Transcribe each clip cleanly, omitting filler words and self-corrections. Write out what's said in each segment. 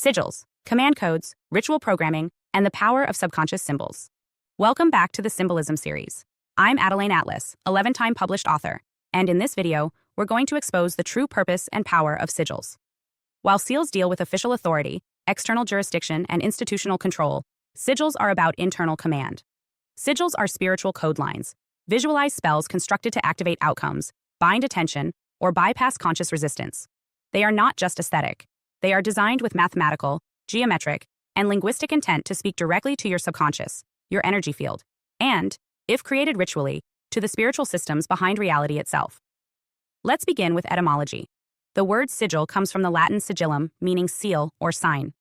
sigils, command codes, ritual programming, and the power of subconscious symbols. Welcome back to the Symbolism series. I'm Adeline Atlas, 11-time published author, and in this video, we're going to expose the true purpose and power of sigils. While seals deal with official authority, external jurisdiction, and institutional control, sigils are about internal command. Sigils are spiritual code lines, visualized spells constructed to activate outcomes, bind attention, or bypass conscious resistance. They are not just aesthetic. They are designed with mathematical, geometric, and linguistic intent to speak directly to your subconscious, your energy field, and, if created ritually, to the spiritual systems behind reality itself. Let's begin with etymology. The word sigil comes from the Latin sigillum, meaning seal or sign.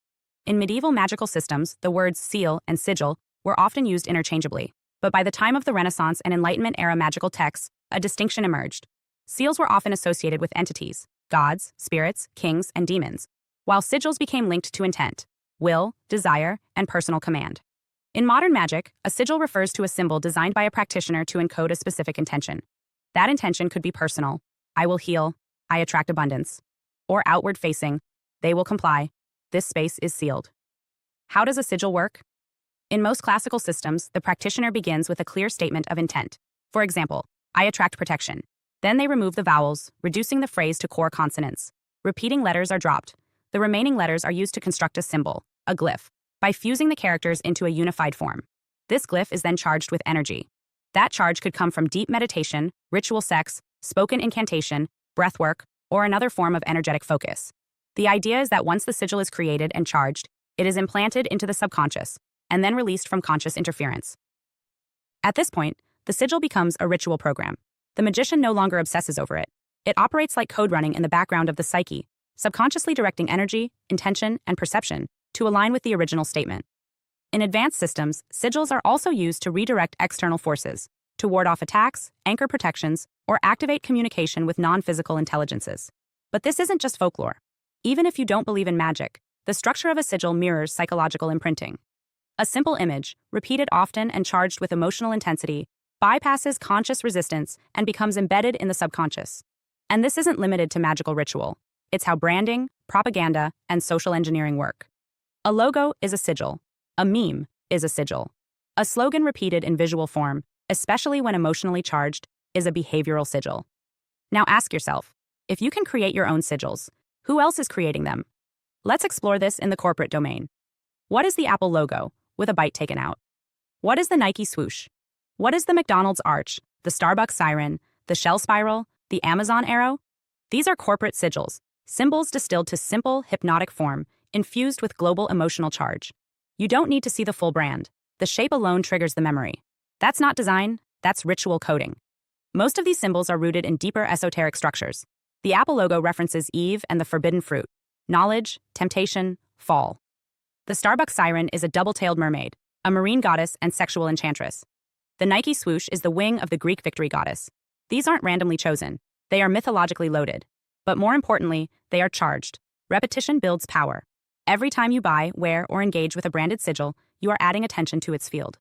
In medieval magical systems, the words seal and sigil were often used interchangeably, but by the time of the Renaissance and Enlightenment-era magical texts, a distinction emerged. Seals were often associated with entities, gods, spirits, kings, and demons, while sigils became linked to intent, will, desire, and personal command. In modern magic, a sigil refers to a symbol designed by a practitioner to encode a specific intention. That intention could be personal, I will heal, I attract abundance, or outward-facing, they will comply, this space is sealed. How does a sigil work? In most classical systems, the practitioner begins with a clear statement of intent. For example, I attract protection. Then they remove the vowels, reducing the phrase to core consonants. Repeating letters are dropped. The remaining letters are used to construct a symbol, a glyph, by fusing the characters into a unified form. This glyph is then charged with energy. That charge could come from deep meditation, ritual sex, spoken incantation, breathwork, or another form of energetic focus. The idea is that once the sigil is created and charged, it is implanted into the subconscious, and then released from conscious interference. At this point, the sigil becomes a ritual program. The magician no longer obsesses over it. It operates like code running in the background of the psyche, subconsciously directing energy, intention, and perception to align with the original statement. In advanced systems, sigils are also used to redirect external forces, to ward off attacks, anchor protections, or activate communication with non-physical intelligences. But this isn't just folklore. Even if you don't believe in magic, the structure of a sigil mirrors psychological imprinting. A simple image, repeated often and charged with emotional intensity, bypasses conscious resistance and becomes embedded in the subconscious. And this isn't limited to magical ritual. It's how branding, propaganda, and social engineering work. A logo is a sigil. A meme is a sigil. A slogan repeated in visual form, especially when emotionally charged, is a behavioral sigil. Now ask yourself, if you can create your own sigils, who else is creating them? Let's explore this in the corporate domain. What is the Apple logo, with a bite taken out? What is the Nike swoosh? What is the McDonald's arch, the Starbucks siren, the Shell spiral, the Amazon arrow? These are corporate sigils, symbols distilled to simple, hypnotic form, infused with global emotional charge. You don't need to see the full brand. The shape alone triggers the memory. That's not design, that's ritual coding. Most of these symbols are rooted in deeper esoteric structures. The Apple logo references Eve and the forbidden fruit, knowledge, temptation, fall. The Starbucks siren is a double-tailed mermaid, a marine goddess and sexual enchantress. The Nike swoosh is the wing of the Greek victory goddess. These aren't randomly chosen. They are mythologically loaded. But more importantly, they are charged. Repetition builds power. Every time you buy, wear, or engage with a branded sigil, you are adding attention to its field.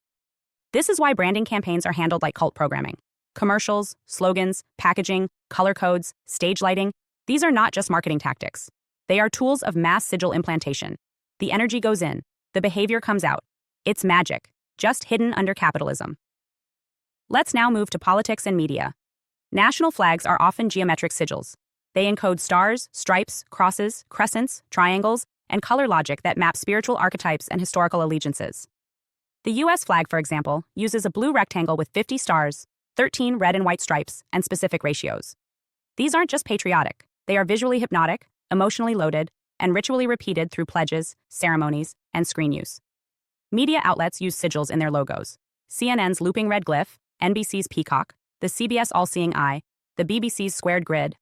This is why branding campaigns are handled like cult programming. Commercials, slogans, packaging, color codes, stage lighting, these are not just marketing tactics. They are tools of mass sigil implantation. The energy goes in, the behavior comes out. It's magic, just hidden under capitalism. Let's now move to politics and media. National flags are often geometric sigils. They encode stars, stripes, crosses, crescents, triangles, and color logic that map spiritual archetypes and historical allegiances. The US flag, for example, uses a blue rectangle with 50 stars, 13 red and white stripes, and specific ratios. These aren't just patriotic. They are visually hypnotic, emotionally loaded, and ritually repeated through pledges, ceremonies, and screen use. Media outlets use sigils in their logos. CNN's looping red glyph, NBC's peacock, the CBS all-seeing eye, the BBC's squared grid,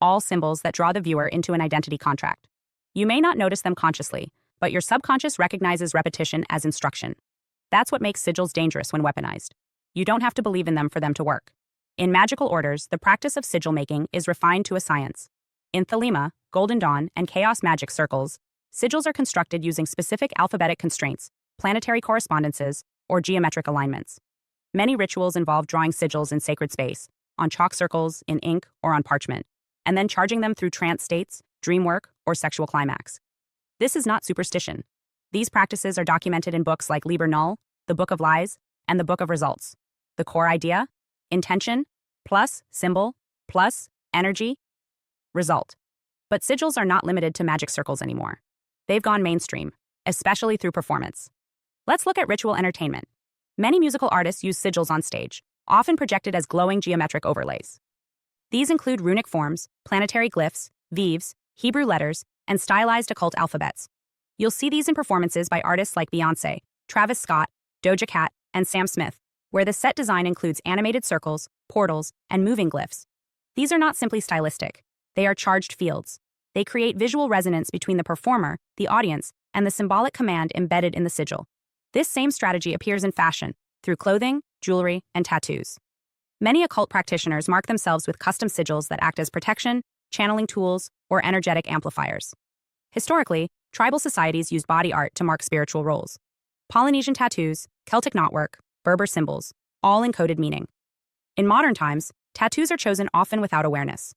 all symbols that draw the viewer into an identity contract. You may not notice them consciously, but your subconscious recognizes repetition as instruction. That's what makes sigils dangerous when weaponized. You don't have to believe in them for them to work. In magical orders, the practice of sigil making is refined to a science. In Thelema, Golden Dawn, and Chaos Magic circles, sigils are constructed using specific alphabetic constraints, planetary correspondences, or geometric alignments. Many rituals involve drawing sigils in sacred space, on chalk circles, in ink, or on parchment, and then charging them through trance states, dream work, or sexual climax. This is not superstition. These practices are documented in books like Liber Null, the Book of Lies, and the Book of Results. The core idea? Intention, plus symbol, plus energy, result. But sigils are not limited to magic circles anymore. They've gone mainstream, especially through performance. Let's look at ritual entertainment. Many musical artists use sigils on stage, often projected as glowing geometric overlays. These include runic forms, planetary glyphs, vivs, Hebrew letters, and stylized occult alphabets. You'll see these in performances by artists like Beyoncé, Travis Scott, Doja Cat, and Sam Smith, where the set design includes animated circles, portals, and moving glyphs. These are not simply stylistic. They are charged fields. They create visual resonance between the performer, the audience, and the symbolic command embedded in the sigil. This same strategy appears in fashion, through clothing, jewelry, and tattoos. Many occult practitioners mark themselves with custom sigils that act as protection, channeling tools, or energetic amplifiers. Historically, tribal societies used body art to mark spiritual roles. Polynesian tattoos, Celtic knotwork, Berber symbols, all encoded meaning. In modern times, tattoos are chosen often without awareness.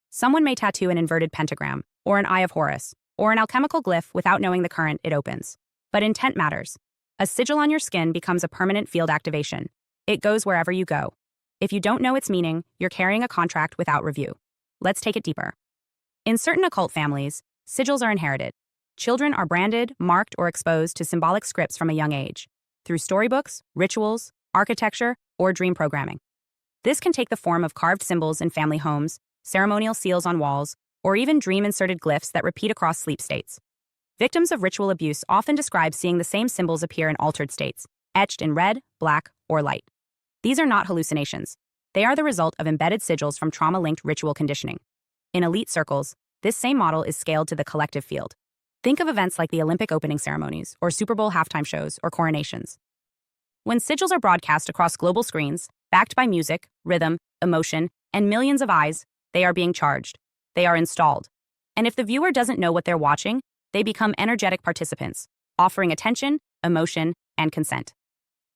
Someone may tattoo an inverted pentagram, or an Eye of Horus, or an alchemical glyph without knowing the current it opens. But intent matters. A sigil on your skin becomes a permanent field activation. It goes wherever you go. If you don't know its meaning, you're carrying a contract without review. Let's take it deeper. In certain occult families, sigils are inherited. Children are branded, marked, or exposed to symbolic scripts from a young age, through storybooks, rituals, architecture, or dream programming. This can take the form of carved symbols in family homes, ceremonial seals on walls, or even dream-inserted glyphs that repeat across sleep states. Victims of ritual abuse often describe seeing the same symbols appear in altered states, etched in red, black, or light. These are not hallucinations. They are the result of embedded sigils from trauma-linked ritual conditioning. In elite circles, this same model is scaled to the collective field. Think of events like the Olympic opening ceremonies, or Super Bowl halftime shows, or coronations. When sigils are broadcast across global screens, backed by music, rhythm, emotion, and millions of eyes, they are being charged. They are installed. And if the viewer doesn't know what they're watching, they become energetic participants, offering attention, emotion, and consent.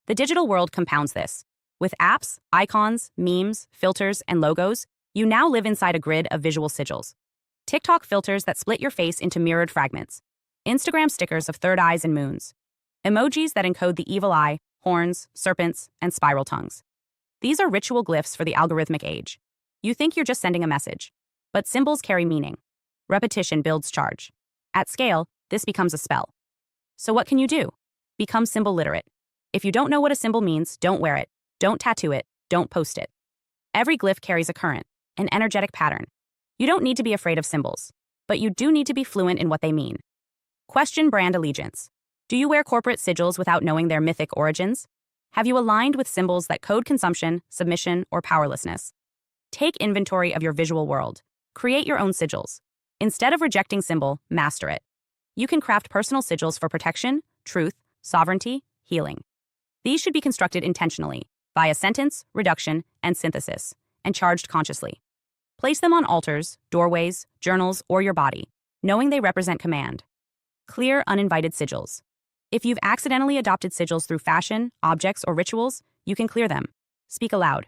The digital world compounds this. With apps, icons, memes, filters, and logos, you now live inside a grid of visual sigils. TikTok filters that split your face into mirrored fragments. Instagram stickers of third eyes and moons. Emojis that encode the evil eye, horns, serpents, and spiral tongues. These are ritual glyphs for the algorithmic age. You think you're just sending a message, but symbols carry meaning. Repetition builds charge. At scale, this becomes a spell. So what can you do? Become symbol literate. If you don't know what a symbol means, don't wear it, don't tattoo it, don't post it. Every glyph carries a current, an energetic pattern. You don't need to be afraid of symbols, but you do need to be fluent in what they mean. Question brand allegiance. Do you wear corporate sigils without knowing their mythic origins? Have you aligned with symbols that code consumption, submission, or powerlessness? Take inventory of your visual world. Create your own sigils. Instead of rejecting symbol, master it. You can craft personal sigils for protection, truth, sovereignty, healing. These should be constructed intentionally, via sentence, reduction, and synthesis, and charged consciously. Place them on altars, doorways, journals, or your body, knowing they represent command. Clear, uninvited sigils. If you've accidentally adopted sigils through fashion, objects, or rituals, you can clear them. Speak aloud.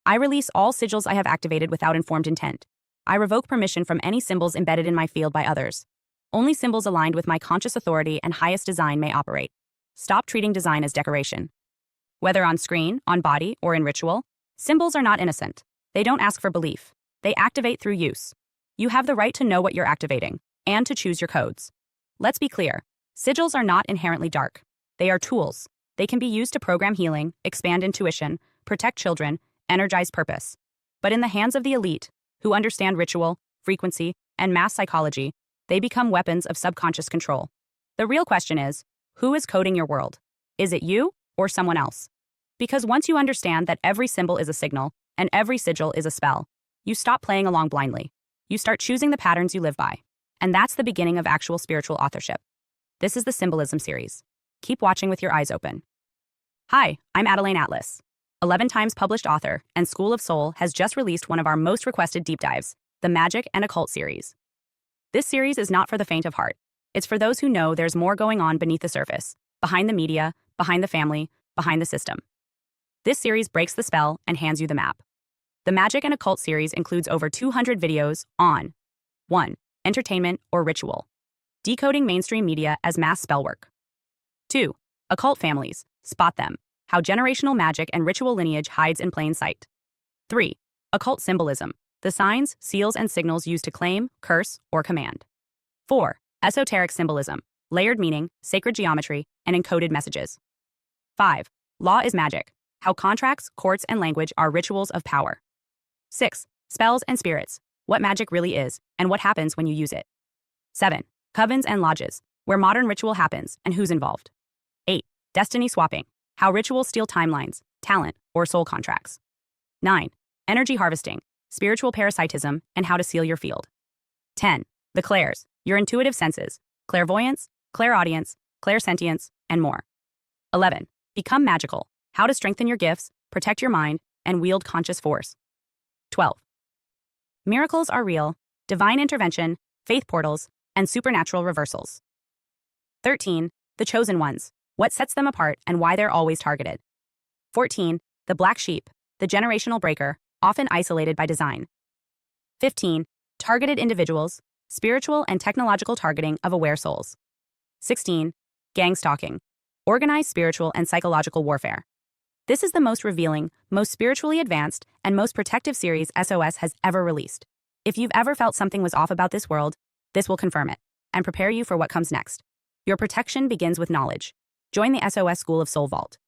I release all sigils I have activated without informed intent. I revoke permission from any symbols embedded in my field by others. Only symbols aligned with my conscious authority and highest design may operate. Stop treating design as decoration. Whether on screen, on body, or in ritual, symbols are not innocent. They don't ask for belief. They activate through use. You have the right to know what you're activating, and to choose your codes. Let's be clear. Sigils are not inherently dark. They are tools. They can be used to program healing, expand intuition, protect children, energize purpose. But in the hands of the elite, who understand ritual, frequency, and mass psychology, they become weapons of subconscious control. The real question is, who is coding your world? Is it you or someone else? Because once you understand that every symbol is a signal and every sigil is a spell, you stop playing along blindly. You start choosing the patterns you live by. And that's the beginning of actual spiritual authorship. This is the Symbolism series. Keep watching with your eyes open. Hi, I'm Adeline Atlas. 11 times published author and School of Soul has just released one of our most requested deep dives, the Magic and Occult series. This series is not for the faint of heart. It's for those who know there's more going on beneath the surface, behind the media, behind the family, behind the system. This series breaks the spell and hands you the map. The Magic and Occult series includes over 200 videos on 1. Entertainment or ritual. decoding mainstream media as mass spellwork. 2. Occult families, spot them, how generational magic and ritual lineage hides in plain sight. 3. Occult symbolism, the signs, seals, and signals used to claim, curse, or command. 4. Esoteric symbolism, layered meaning, sacred geometry, and encoded messages. 5. Law is magic, how contracts, courts, and language are rituals of power. 6. Spells and spirits, what magic really is, and what happens when you use it. 7. Covens and lodges, where modern ritual happens and who's involved. 8. Destiny swapping, how rituals steal timelines, talent, or soul contracts. 9. Energy harvesting, spiritual parasitism, and how to seal your field. 10. The clairs, your intuitive senses, clairvoyance, clairaudience, clairsentience, and more. 11. Become magical, how to strengthen your gifts, protect your mind, and wield conscious force. 12. Miracles are real, divine intervention, faith portals, and supernatural reversals. 13. The chosen ones, what sets them apart and why they're always targeted. 14. The black sheep, the generational breaker, often isolated by design. 15. Targeted individuals, spiritual and technological targeting of aware souls. 16. Gang stalking, organized spiritual and psychological warfare. This is the most revealing, most spiritually advanced, and most protective series SOS has ever released. If you've ever felt something was off about this world, this will confirm it and prepare you for what comes next. Your protection begins with knowledge. Join the SOS School of Sos Vault.